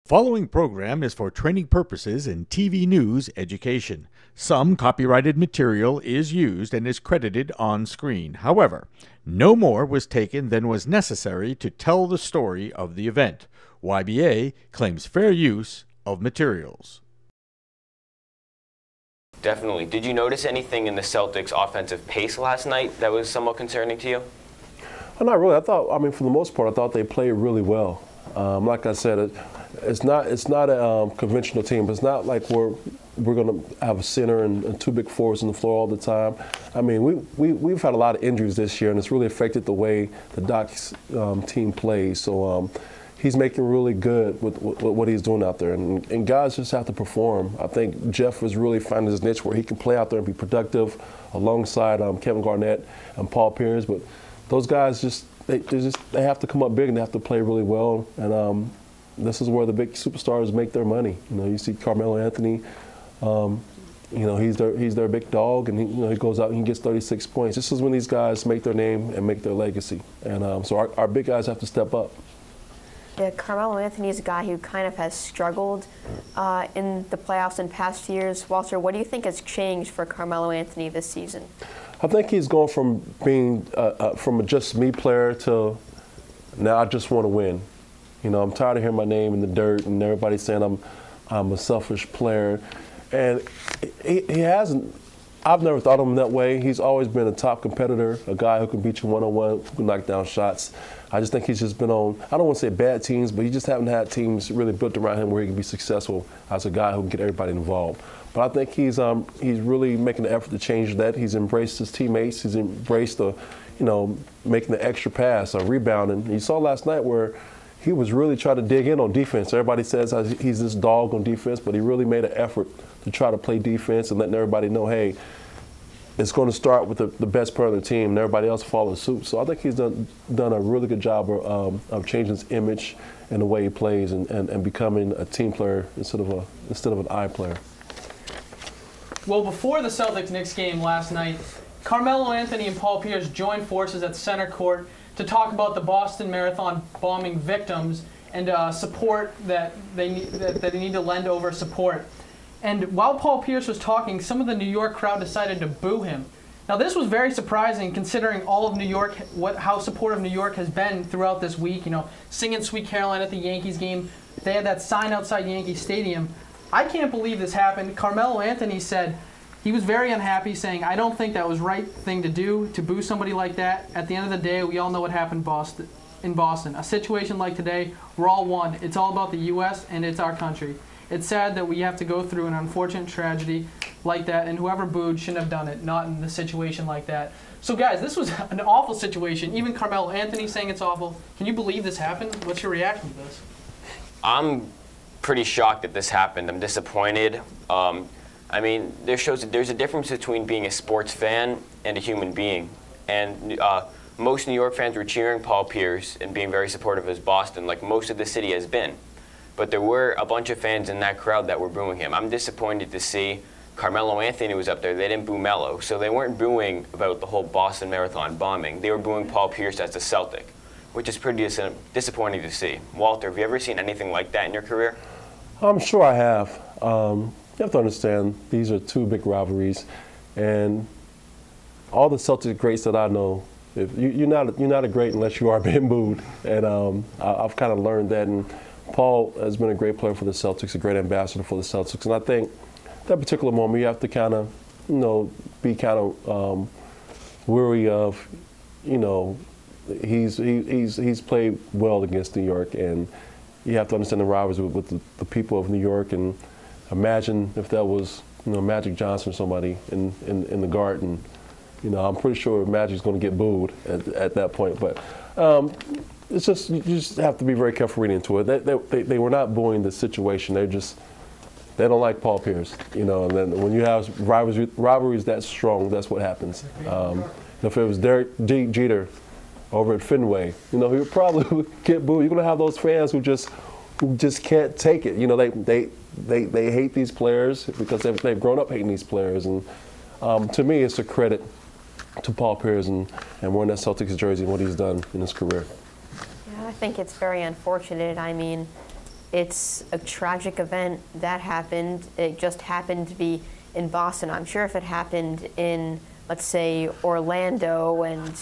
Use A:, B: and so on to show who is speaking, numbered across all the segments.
A: Following program is for training purposes in TV news education. Some copyrighted material is used and is credited on screen. However, no more was taken than was necessary to tell the story of the event. YBA claims fair use of materials.
B: Definitely. Did you notice anything in the Celtics' offensive pace last night that was somewhat concerning to you?
C: Well, not really. For the most part, I thought they played really well. Like I said, it's not a conventional team. It's not like we're going to have a center and two big forwards on the floor all the time. I mean, we've had a lot of injuries this year, and it's really affected the way the Doc's team plays. So he's making really good with what he's doing out there, and guys just have to perform. I think Jeff is really finding his niche where he can play out there and be productive alongside Kevin Garnett and Paul Pierce. But those guys they have to come up big and they have to play really well. And this is where the big superstars make their money. You know, you see Carmelo Anthony. He's their big dog, and he goes out and he gets 36 points. This is when these guys make their name and make their legacy. And so our big guys have to step up.
D: Yeah, Carmelo Anthony is a guy who kind of has struggled in the playoffs in past years. Walter, what do you think has changed for Carmelo Anthony this season?
C: I think he's gone from being from a just me player to now I just want to win. You know, I'm tired of hearing my name in the dirt and everybody saying I'm a selfish player. And he hasn't. I've never thought of him that way. He's always been a top competitor, a guy who can beat you one-on-one, who can knock down shots. I just think he's just been on, I don't want to say bad teams, but he just haven't had teams really built around him where he can be successful as a guy who can get everybody involved. But I think he's really making the effort to change that. He's embraced his teammates. He's embraced making the extra pass or rebounding. You saw last night where he was really trying to dig in on defense. Everybody says he's this dog on defense, but he really made an effort to try to play defense and letting everybody know, hey, it's going to start with the best player of the team, and everybody else follows suit. So I think he's done a really good job of changing his image and the way he plays and becoming a team player instead of an eye player.
E: Well, before the Celtics-Knicks game last night, Carmelo Anthony and Paul Pierce joined forces at center court to talk about the Boston Marathon bombing victims and support that they need to lend over support. And while Paul Pierce was talking, some of the New York crowd decided to boo him. Now, this was very surprising considering all of New York, how supportive New York has been throughout this week. You know, singing Sweet Caroline at the Yankees game. They had that sign outside Yankee Stadium. I can't believe this happened. Carmelo Anthony said he was very unhappy, saying, I don't think that was the right thing to do, to boo somebody like that. At the end of the day, we all know what happened in Boston. A situation like today, we're all one. It's all about the U.S. and it's our country. It's sad that we have to go through an unfortunate tragedy like that, and whoever booed shouldn't have done it, not in a situation like that. So, guys, this was an awful situation. Even Carmelo Anthony saying it's awful. Can you believe this happened? What's your reaction to this?
B: I'm pretty shocked that this happened. I'm disappointed. I mean, there's a difference between being a sports fan and a human being. And most New York fans were cheering Paul Pierce and being very supportive of Boston, like most of the city has been. But there were a bunch of fans in that crowd that were booing him. I'm disappointed to see Carmelo Anthony was up there. They didn't boo Melo. So they weren't booing about the whole Boston Marathon bombing. They were booing Paul Pierce as a Celtic, which is pretty disappointing to see. Walter, have you ever seen anything like that in your career?
C: I'm sure I have. You have to understand, these are two big rivalries. And all the Celtics greats that I know, you're not a great unless you are being booed. And I've kind of learned that. And Paul has been a great player for the Celtics, a great ambassador for the Celtics, and I think that particular moment you have to kind of, be kind of weary of, he's played well against New York, and you have to understand the rivalries with the people of New York, and imagine if that was, Magic Johnson or somebody in the Garden. I'm pretty sure Magic's going to get booed at that point, but. It's just you just have to be very careful reading into it. They were not booing the situation. They don't like Paul Pierce, And then when you have rivalries that strong, that's what happens. If it was Derek Jeter over at Fenway, he would probably get booed. You're going to have those fans who just can't take it. They hate these players because they've grown up hating these players. And to me, it's a credit to Paul Pierce and wearing that Celtics jersey and what he's done in his career.
D: Yeah, I think it's very unfortunate. I mean, it's a tragic event that happened. It just happened to be in Boston. I'm sure if it happened in, let's say, Orlando and,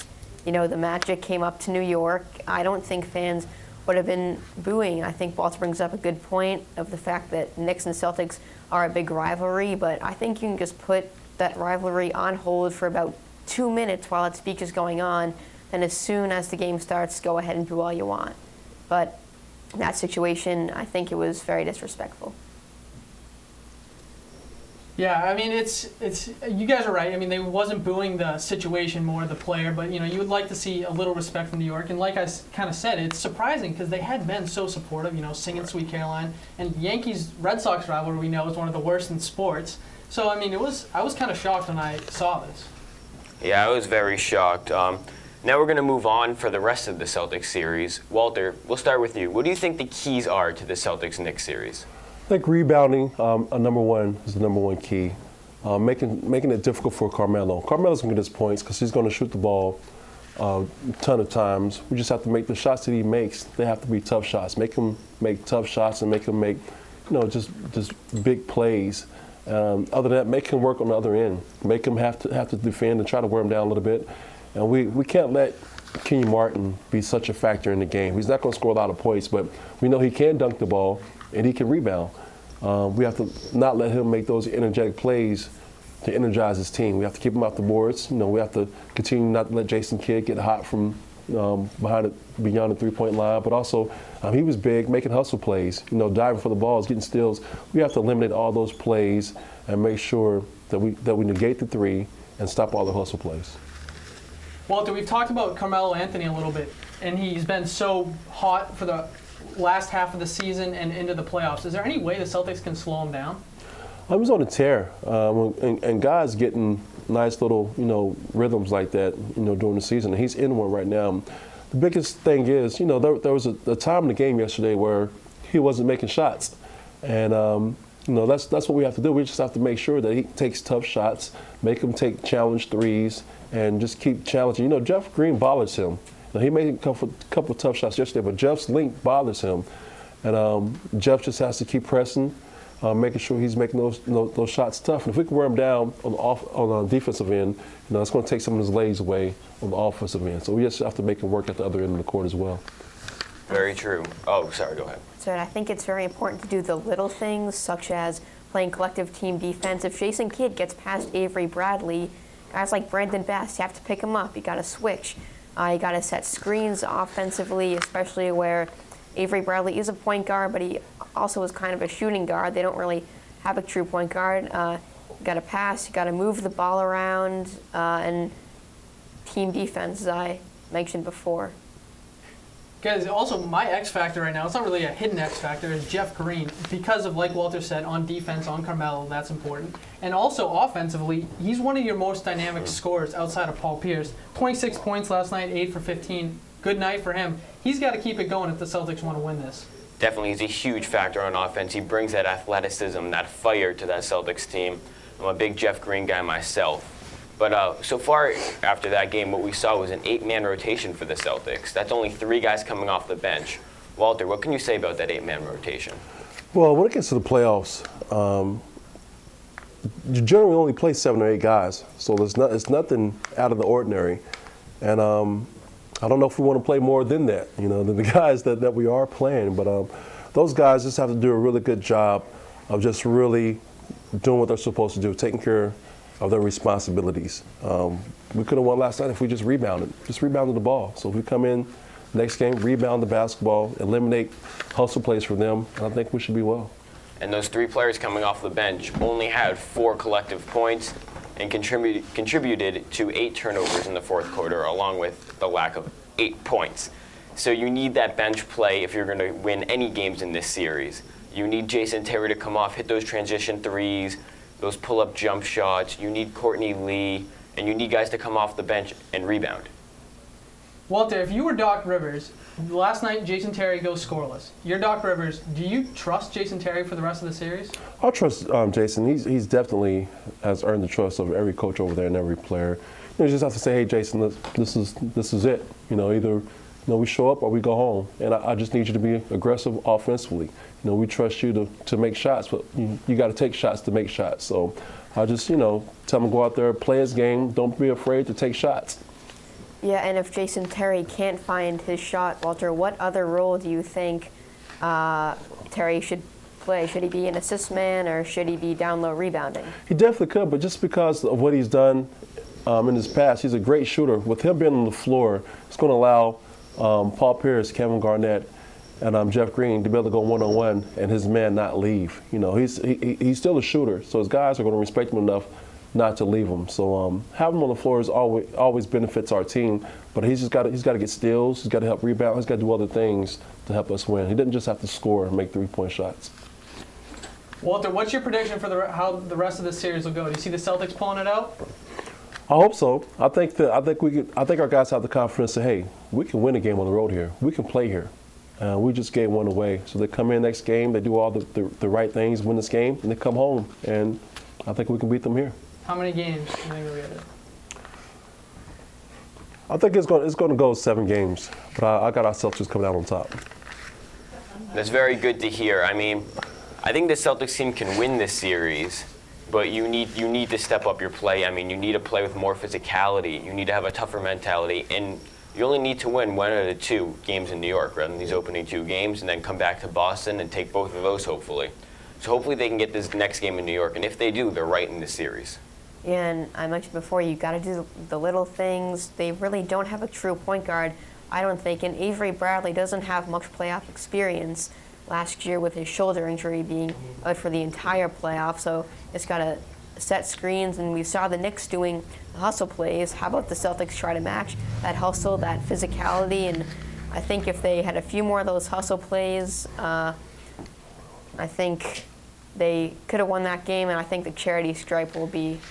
D: you know, the Magic came up to New York, I don't think fans would have been booing. I think Walter brings up a good point of the fact that Knicks and Celtics are a big rivalry, but I think you can just put that rivalry on hold for about 2 minutes while that speech is going on, and as soon as the game starts, go ahead and do all you want. But in that situation, I think it was very disrespectful.
E: Yeah, I mean, it's you guys are right. I mean, they wasn't booing the situation, more the player, but, you know, you would like to see a little respect from New York. And like I kind of said, it's surprising because they had been so supportive, you know, singing Sweet Caroline. And Yankees-Red Sox rivalry, we know, is one of the worst in sports. So, I mean, I was kind of shocked when I saw this.
B: Yeah, I was very shocked. Now we're going to move on for the rest of the Celtics series. Walter, we'll start with you. What do you think the keys are to the Celtics-Knicks series?
C: I think rebounding, is the number one key. Making it difficult for Carmelo. Carmelo's going to get his points because he's going to shoot the ball a ton of times. We just have to make the shots that he makes. They have to be tough shots. Make him make tough shots and make him make, you know, just big plays. Other than that, make him work on the other end. Make him have to defend and try to wear him down a little bit. And we can't let Kenyon Martin be such a factor in the game. He's not going to score a lot of points, but we know he can dunk the ball and he can rebound. We have to not let him make those energetic plays to energize his team. We have to keep him off the boards. You know, we have to continue not to let Jason Kidd get hot from beyond the three-point line. But also, he was big, making hustle plays. You know, diving for the balls, getting steals. We have to eliminate all those plays and make sure that we negate the three and stop all the hustle plays.
E: Walter, we've talked about Carmelo Anthony a little bit, and he's been so hot for the last half of the season and into the playoffs. Is there any way the Celtics can slow him down?
C: I was on a tear, and guys getting nice little, you know, rhythms like that, you know, during the season. And he's in one right now. The biggest thing is, you know, there was a time in the game yesterday where he wasn't making shots, and you know, that's what we have to do. We just have to make sure that he takes tough shots, make him take challenge threes, and just keep challenging. You know, Jeff Green bothers him. Now, he made a couple of tough shots yesterday, but Jeff's length bothers him. And Jeff just has to keep pressing, making sure he's making those shots tough. And if we can wear him down on the defensive end, you know, it's going to take some of his legs away on the offensive end. So we just have to make him work at the other end of the court as well.
B: Very true. Oh, sorry, go ahead.
D: So I think it's very important to do the little things, such as playing collective team defense. If Jason Kidd gets past Avery Bradley, guys like Brandon Bass, you have to pick him up. You got to switch. You got to set screens offensively, especially where Avery Bradley is a point guard, but he also is kind of a shooting guard. They don't really have a true point guard. You got to pass. You got to move the ball around, and team defense, as I mentioned before.
E: Guys, also my X factor right now, it's not really a hidden X factor, is Jeff Green. Because of, like Walter said, on defense, on Carmelo, that's important. And also offensively, he's one of your most dynamic scorers outside of Paul Pierce. 26 points last night, 8 for 15. Good night for him. He's got to keep it going if the Celtics want to win this.
B: Definitely, he's a huge factor on offense. He brings that athleticism, that fire to that Celtics team. I'm a big Jeff Green guy myself. But so far after that game, what we saw was an 8-man rotation for the Celtics. That's only 3 guys coming off the bench. Walter, what can you say about that 8-man rotation?
C: Well, when it gets to the playoffs, you generally only play 7 or 8 guys, so it's nothing out of the ordinary. And I don't know if we want to play more than that, you know, than the guys that we are playing. But those guys just have to do a really good job of just really doing what they're supposed to do, taking care of their responsibilities. We could have won last night if we just rebounded the ball. So if we come in next game, rebound the basketball, eliminate hustle plays for them, and I think we should be well.
B: And those 3 players coming off the bench only had 4 collective points and contributed to 8 turnovers in the fourth quarter, along with the lack of 8 points. So you need that bench play if you're going to win any games in this series. You need Jason Terry to come off, hit those transition threes, those pull-up jump shots. You need Courtney Lee, and you need guys to come off the bench and rebound.
E: Walter, if you were Doc Rivers, last night Jason Terry goes scoreless. You're Doc Rivers. Do you trust Jason Terry for the rest of the series?
C: I'll trust Jason. He's definitely has earned the trust of every coach over there and every player. You just have to say, hey, Jason, this is it. You know, either we show up or we go home. And I just need you to be aggressive offensively. We trust you to make shots, but you got to take shots to make shots. So I just, tell him to go out there, play his game. Don't be afraid to take shots.
D: Yeah, and if Jason Terry can't find his shot, Walter, what other role do you think Terry should play? Should he be an assist man or should he be down low rebounding?
C: He definitely could, but just because of what he's done in his past, he's a great shooter. With him being on the floor, it's going to allow Paul Pierce, Kevin Garnett, and Jeff Green to be able to go one-on-one and his man not leave. He's still a shooter, so his guys are going to respect him enough not to leave him. So having him on the floor is always benefits our team, but he's got to get steals, he's got to help rebound, he's got to do other things to help us win. He didn't just have to score and make three-point shots.
E: Walter, what's your prediction for how the rest of the series will go? Do you see the Celtics pulling it out?
C: I hope so. I think our guys have the confidence that, hey, we can win a game on the road here. We can play here. We just gave one away. So they come in next game, they do all the right things, win this game, and they come home. And I think we can beat them here.
E: How many games do you think we'll get it?
C: I think it's going to go 7 games, but I got our Celtics coming out on top.
B: That's very good to hear. I mean, I think the Celtics team can win this series, but you need to step up your play. I mean, you need to play with more physicality. You need to have a tougher mentality, and you only need to win 1 out of 2 games in New York rather than these opening 2 games, and then come back to Boston and take both of those, hopefully. So hopefully they can get this next game in New York, and if they do, they're right in this series.
D: Yeah, and I mentioned before, you got to do the little things. They really don't have a true point guard, I don't think, and Avery Bradley doesn't have much playoff experience last year with his shoulder injury being out for the entire playoff, so it's got to set screens, and we saw the Knicks doing hustle plays. How about the Celtics try to match that hustle, that physicality? And I think if they had a few more of those hustle plays, I think they could have won that game, and I think the charity stripe will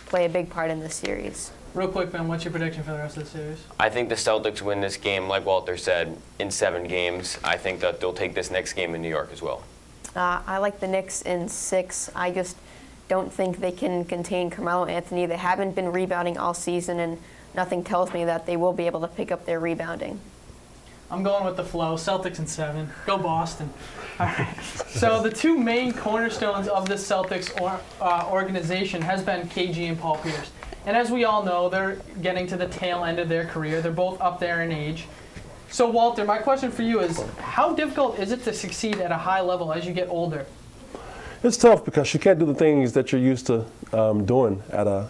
D: play a big part in this series.
E: Real quick, Ben, what's your prediction for the rest of the series?
B: I think the Celtics win this game, like Walter said, in 7 games. I think that they'll take this next game in New York as well.
D: I like the Knicks in 6. I just don't think they can contain Carmelo Anthony. They haven't been rebounding all season, and nothing tells me that they will be able to pick up their rebounding.
E: I'm going with the flow. Celtics in 7. Go Boston. All right. So the 2 main cornerstones of this Celtics organization has been KG and Paul Pierce. And as we all know, they're getting to the tail end of their career. They're both up there in age. So Walter, my question for you is, how difficult is it to succeed at a high level as you get older?
C: It's tough because you can't do the things that you're used to doing at a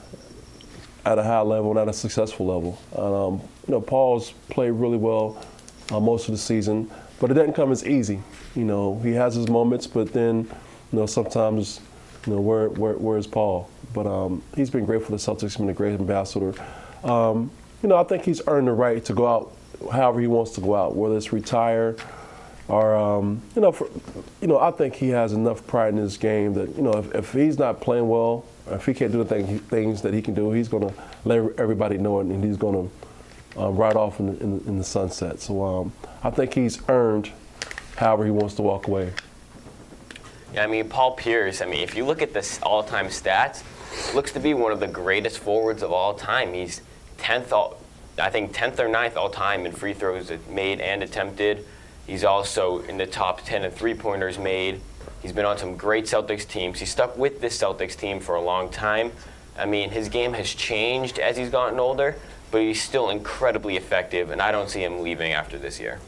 C: high level and at a successful level. Paul's played really well most of the season, but it doesn't come as easy. He has his moments, but then sometimes where's Paul? But he's been great for the Celtics. He's been a great ambassador. I think he's earned the right to go out however he wants to go out, whether it's retire or I think he has enough pride in his game that if he's not playing well, or if he can't do the things that he can do, he's going to let everybody know it, and he's going to ride off in the sunset. So I think he's earned however he wants to walk away.
B: Yeah, I mean, Paul Pierce, if you look at the all-time stats, looks to be one of the greatest forwards of all time. He's 10th or 9th all time in free throws made and attempted. He's also in the top 10 in three-pointers made. He's been on some great Celtics teams. He's stuck with this Celtics team for a long time. His game has changed as he's gotten older, but he's still incredibly effective, and I don't see him leaving after this year.